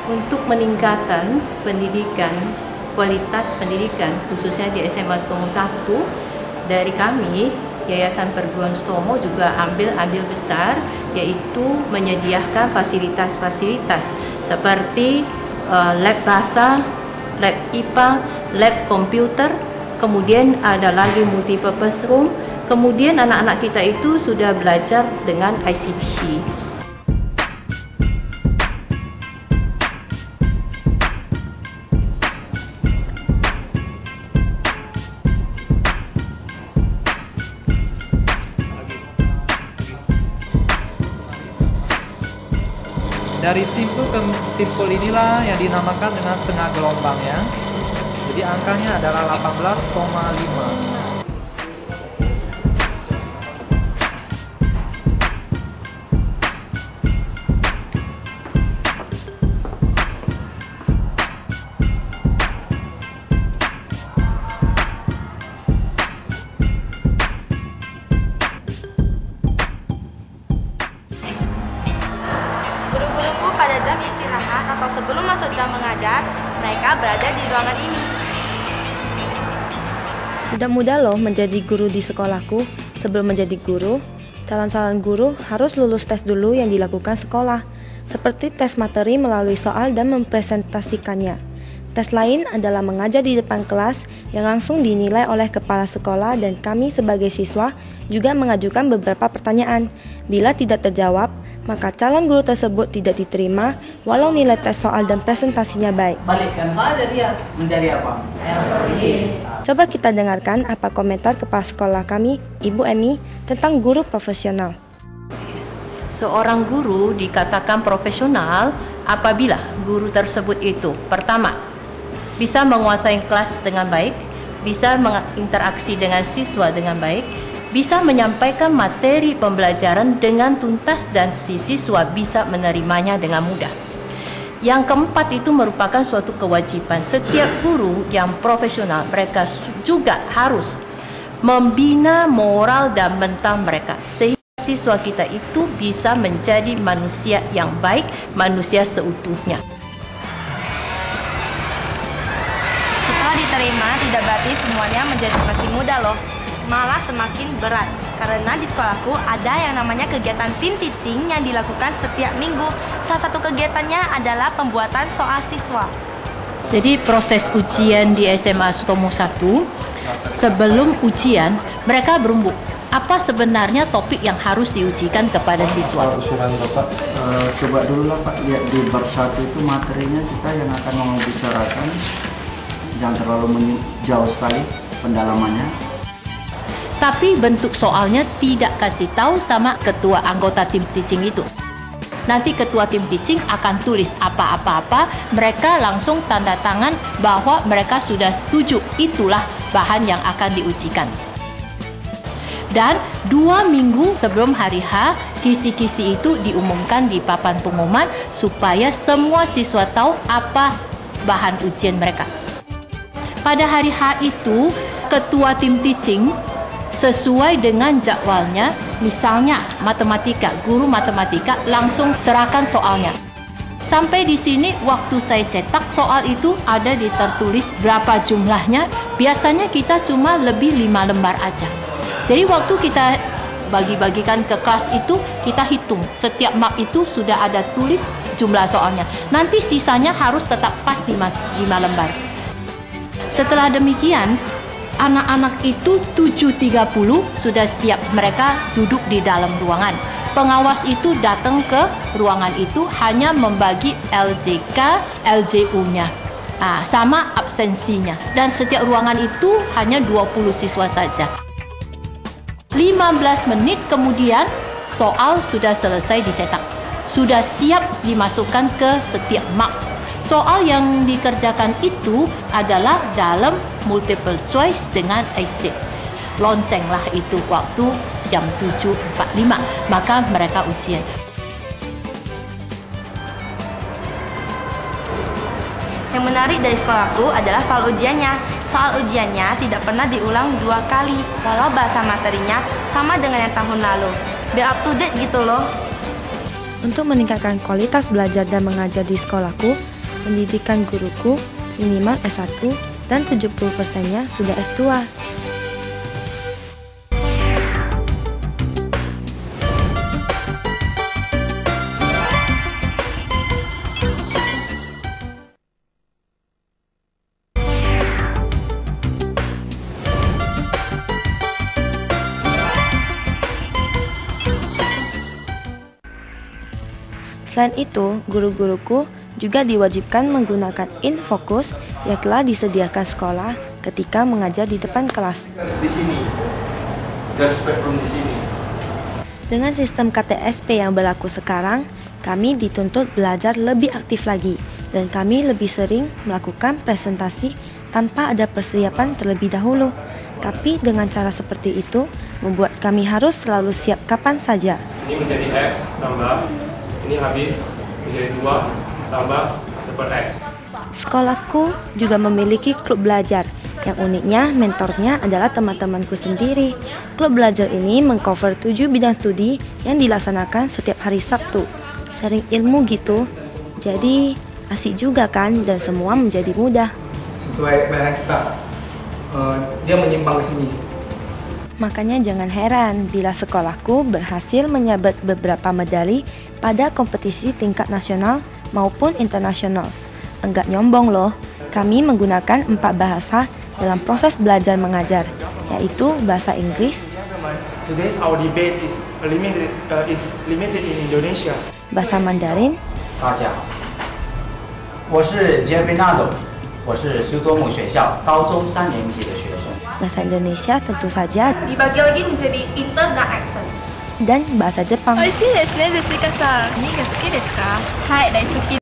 Untuk meningkatkan pendidikan, kualitas pendidikan khususnya di SMA Sutomo 1, dari kami Yayasan Perguruan Sutomo juga ambil andil besar, yaitu menyediakan fasilitas-fasilitas seperti lab bahasa, lab IPA, lab komputer, kemudian ada lagi multipurpose room, kemudian anak-anak kita itu sudah belajar dengan ICT. Dari simpul ke simpul inilah yang dinamakan dengan setengah gelombang ya. Jadi angkanya adalah 18,5. Guru-guruku pada jam istirahat atau sebelum masuk jam mengajar, mereka berada di ruangan ini. Tidak mudah loh menjadi guru di sekolahku. Sebelum menjadi guru, calon-calon guru harus lulus tes dulu yang dilakukan sekolah, seperti tes materi melalui soal dan mempresentasikannya. Tes lain adalah mengajar di depan kelas yang langsung dinilai oleh kepala sekolah, dan kami sebagai siswa juga mengajukan beberapa pertanyaan. Bila tidak terjawab, maka calon guru tersebut tidak diterima walau nilai tes soal dan presentasinya baik. Balikkan saja dia menjadi apa? Coba kita dengarkan apa komentar kepala sekolah kami, Ibu Emi, tentang guru profesional. Seorang guru dikatakan profesional apabila guru tersebut itu pertama, bisa menguasai kelas dengan baik, bisa berinteraksi dengan siswa dengan baik, bisa menyampaikan materi pembelajaran dengan tuntas dan si siswa bisa menerimanya dengan mudah. Yang keempat itu merupakan suatu kewajiban setiap guru yang profesional. Mereka juga harus membina moral dan mental mereka sehingga siswa kita itu bisa menjadi manusia yang baik, manusia seutuhnya. Setelah diterima, tidak berarti semuanya menjadi makin mudah loh. Malah semakin berat, karena di sekolahku ada yang namanya kegiatan team teaching yang dilakukan setiap minggu. Salah satu kegiatannya adalah pembuatan soal siswa. Jadi proses ujian di SMA Sutomo 1, sebelum ujian mereka berembuk apa sebenarnya topik yang harus diujikan kepada siswa. Usulan Bapak, coba dulu lah Pak, lihat di bab 1 itu materinya kita yang akan membicarakan, jangan terlalu jauh sekali pendalamannya. Tapi bentuk soalnya tidak kasih tahu sama ketua anggota tim teaching itu. Nanti ketua tim teaching akan tulis apa-apa-apa, mereka langsung tanda tangan bahwa mereka sudah setuju, itulah bahan yang akan diujikan. Dan 2 minggu sebelum hari H, kisi-kisi itu diumumkan di papan pengumuman supaya semua siswa tahu apa bahan ujian mereka. Pada hari H itu, ketua tim teaching sesuai dengan jadwalnya, misalnya matematika, guru matematika langsung serahkan soalnya. Sampai di sini waktu saya cetak soal itu ada tertulis berapa jumlahnya. Biasanya kita cuma lebih 5 lembar aja. Jadi waktu kita bagi-bagikan ke kelas itu, kita hitung setiap mark itu sudah ada tulis jumlah soalnya. Nanti sisanya harus tetap pas 5 lembar. Setelah demikian, anak-anak itu 7.30 sudah siap, mereka duduk di dalam ruangan. Pengawas itu datang ke ruangan itu hanya membagi LJK, LJU-nya, sama absensinya. Dan setiap ruangan itu hanya 20 siswa saja. 15 menit kemudian soal sudah selesai dicetak. Sudah siap dimasukkan ke setiap mark. Soal yang dikerjakan itu adalah dalam multiple choice dengan essay. Loncenglah itu waktu jam 7.45, maka mereka ujian. Yang menarik dari sekolahku adalah soal ujiannya. Soal ujiannya tidak pernah diulang 2 kali, walau bahasa materinya sama dengan yang tahun lalu. Biar up to date gitu loh. Untuk meningkatkan kualitas belajar dan mengajar di sekolahku, Pendidikan guruku minimal S1 dan 70%-nya sudah S2. Selain itu, guru-guruku juga diwajibkan menggunakan infocus yang telah disediakan sekolah ketika mengajar di depan kelas. Di sini, gas spektrum di sini. Dengan sistem KTSP yang berlaku sekarang, kami dituntut belajar lebih aktif lagi dan kami lebih sering melakukan presentasi tanpa ada persiapan terlebih dahulu. Tapi dengan cara seperti itu, membuat kami harus selalu siap kapan saja. Ini menjadi X tambah, ini habis menjadi 2 tambah super X. Sekolahku juga memiliki klub belajar. Yang uniknya, mentornya adalah teman-temanku sendiri. Klub belajar ini mengcover 7 bidang studi yang dilaksanakan setiap hari Sabtu. Sharing ilmu gitu. Jadi asik juga kan, dan semua menjadi mudah. Sesuai bayangan kita, dia menyimpang ke sini. Makanya jangan heran bila sekolahku berhasil menyabet beberapa medali pada kompetisi tingkat nasional maupun internasional. Enggak nyombong loh, kami menggunakan 4 bahasa dalam proses belajar mengajar, yaitu bahasa Inggris, Today's our debate is limited in Indonesia. bahasa Mandarin, 大家好，我是 Jeffrey Nado， 我是苏多姆学校高中3年级的学生。 bahasa Indonesia tentu saja, Dibagi lagi menjadi inter dan extern. dan bahasa Jepang. 美味しいですね、ジェシカさん。何が好きですか？はい、大好き